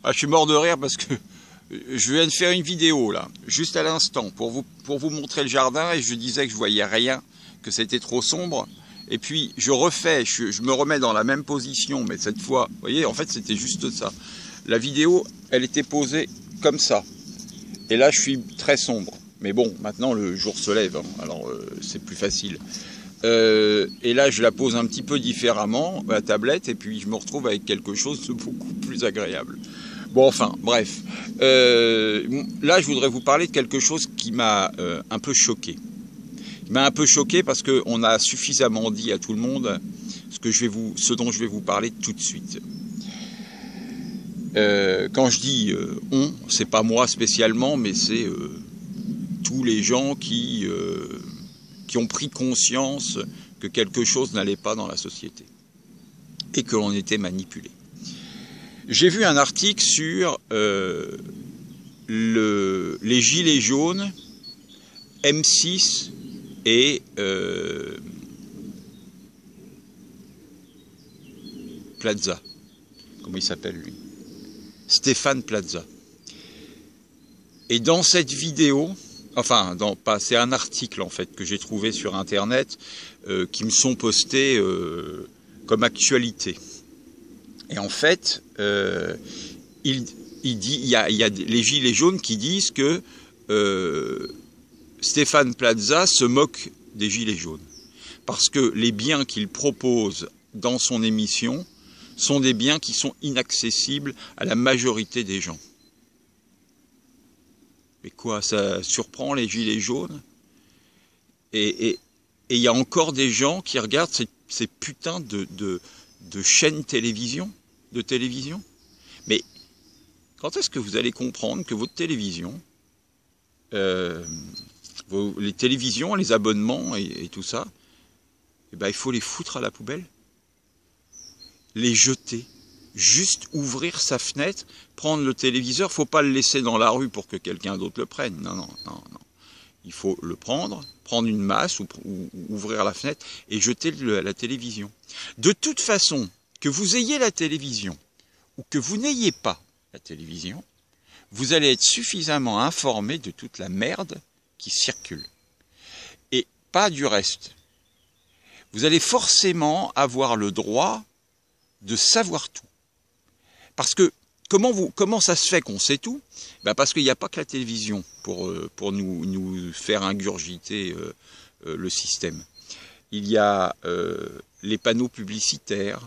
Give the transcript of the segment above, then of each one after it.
Ah, je suis mort de rire parce que je viens de faire une vidéo là, juste à l'instant, pour vous montrer le jardin et je disais que je voyais rien, que c'était trop sombre. Et puis je refais, je me remets dans la même position, mais cette fois, vous voyez, en fait c'était juste ça. La vidéo, elle était posée comme ça. Et là je suis très sombre. Mais bon, maintenant le jour se lève, hein, alors c'est plus facile. Et là je la pose un petit peu différemment, la tablette, et puis je me retrouve avec quelque chose de beaucoup plus agréable. Bon, enfin, bref. Là, je voudrais vous parler de quelque chose qui m'a un peu choqué. Il m'a un peu choqué parce qu'on a suffisamment dit à tout le monde ce dont je vais vous parler tout de suite. Quand je dis on, c'est pas moi spécialement, mais c'est tous les gens qui ont pris conscience que quelque chose n'allait pas dans la société et que l'on était manipulé. J'ai vu un article sur les gilets jaunes, M6 et Plaza. Comment il s'appelle lui? Stéphane Plaza. Et dans cette vidéo, enfin, c'est un article en fait que j'ai trouvé sur Internet qui me sont postés comme actualité. Et en fait, il y a les gilets jaunes qui disent que Stéphane Plaza se moque des gilets jaunes. Parce que les biens qu'il propose dans son émission sont des biens qui sont inaccessibles à la majorité des gens. Mais quoi, ça surprend les gilets jaunes? Et il y a encore des gens qui regardent ces putains de chaînes de télévision. Mais quand est-ce que vous allez comprendre que votre télévision, les télévisions, les abonnements et tout ça, eh ben, il faut les foutre à la poubelle, les jeter, juste ouvrir sa fenêtre, prendre le téléviseur, faut pas le laisser dans la rue pour que quelqu'un d'autre le prenne, non. Il faut le prendre une masse ou ouvrir la fenêtre et jeter la télévision. De toute façon, que vous ayez la télévision ou que vous n'ayez pas la télévision, vous allez être suffisamment informé de toute la merde qui circule. Et pas du reste. Vous allez forcément avoir le droit de savoir tout. Parce que comment ça se fait qu'on sait tout? Ben parce qu'il n'y a pas que la télévision pour nous faire ingurgiter le système. Il y a les panneaux publicitaires,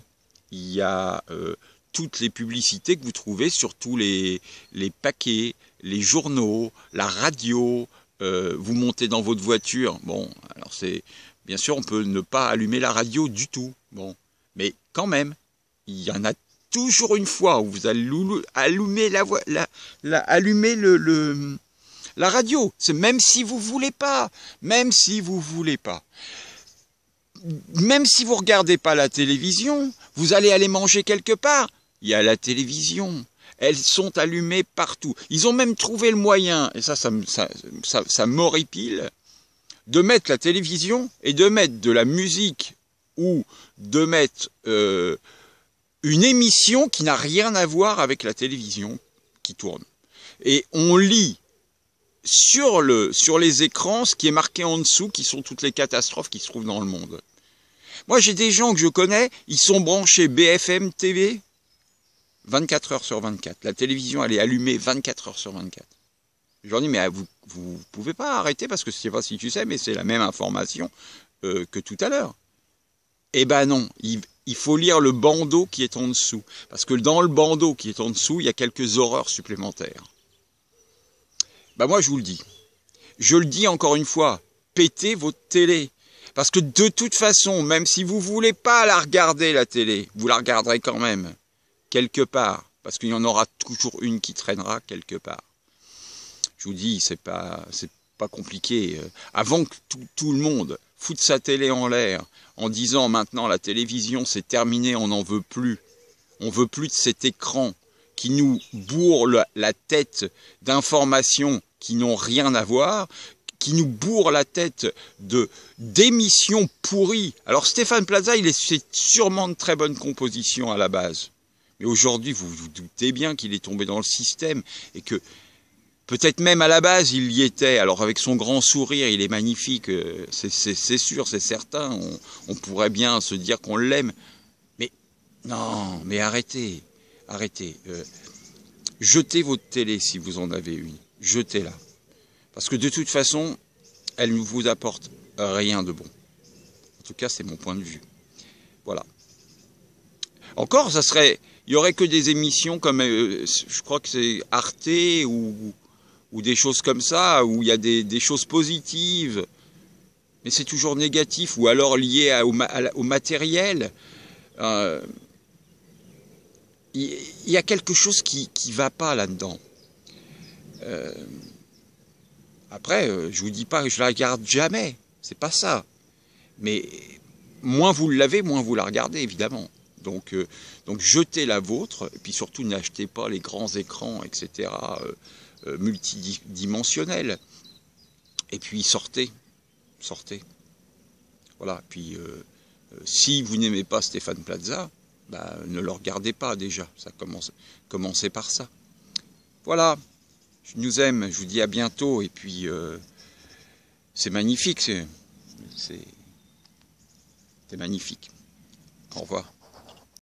il y a toutes les publicités que vous trouvez sur tous les paquets, les journaux, la radio. Vous montez dans votre voiture, bon, alors bien sûr on peut ne pas allumer la radio du tout, bon, mais quand même, il y en a toujours une fois où vous allumez la radio, c'est même si vous voulez pas, même si vous regardez pas la télévision, vous allez aller manger quelque part, il y a la télévision, elles sont allumées partout. Ils ont même trouvé le moyen, et ça m'horripile, de mettre la télévision et de mettre de la musique ou de mettre une émission qui n'a rien à voir avec la télévision qui tourne. Et on lit sur les écrans ce qui est marqué en dessous, qui sont toutes les catastrophes qui se trouvent dans le monde. Moi, j'ai des gens que je connais, ils sont branchés BFM TV 24 heures sur 24. La télévision, elle est allumée 24 heures sur 24. Je leur dis, mais vous pouvez pas arrêter, parce que je sais pas si tu sais, mais c'est la même information que tout à l'heure. Eh ben non, il faut lire le bandeau qui est en dessous. Parce que dans le bandeau qui est en dessous, il y a quelques horreurs supplémentaires. Ben moi, je vous le dis. Je le dis encore une fois, pétez votre télé. Parce que de toute façon, même si vous voulez pas la regarder, la télé, vous la regarderez quand même, quelque part. Parce qu'il y en aura toujours une qui traînera quelque part. Je vous dis, c'est pas compliqué. Avant que tout le monde foute sa télé en l'air, en disant maintenant la télévision c'est terminé, on n'en veut plus. On veut plus de cet écran qui nous bourre la tête d'informations qui n'ont rien à voir, qui nous bourre la tête d'émissions pourries. Alors Stéphane Plaza, c'est sûrement de très bonne composition à la base. Mais aujourd'hui, vous vous doutez bien qu'il est tombé dans le système et que peut-être même à la base, il y était. Alors avec son grand sourire, il est magnifique, c'est sûr, c'est certain. On pourrait bien se dire qu'on l'aime. Mais non, mais arrêtez, arrêtez. Jetez votre télé si vous en avez une. Jetez-la. Parce que de toute façon, elle ne vous apporte rien de bon. En tout cas, c'est mon point de vue. Voilà. Encore, ça serait... Il n'y aurait que des émissions comme, je crois que c'est Arte ou des choses comme ça, où il y a des choses positives, mais c'est toujours négatif, ou alors lié au matériel. Il y a quelque chose qui ne va pas là-dedans. Après, je vous dis pas que je la regarde jamais, c'est pas ça. Mais moins vous l'avez, moins vous la regardez, évidemment. Donc jetez la vôtre, et puis surtout n'achetez pas les grands écrans, etc., multidimensionnels. Et puis sortez. Voilà, puis si vous n'aimez pas Stéphane Plaza, bah, ne le regardez pas déjà, commencez par ça. Voilà, je nous aime, je vous dis à bientôt, et puis c'est magnifique, c'est magnifique. Au revoir.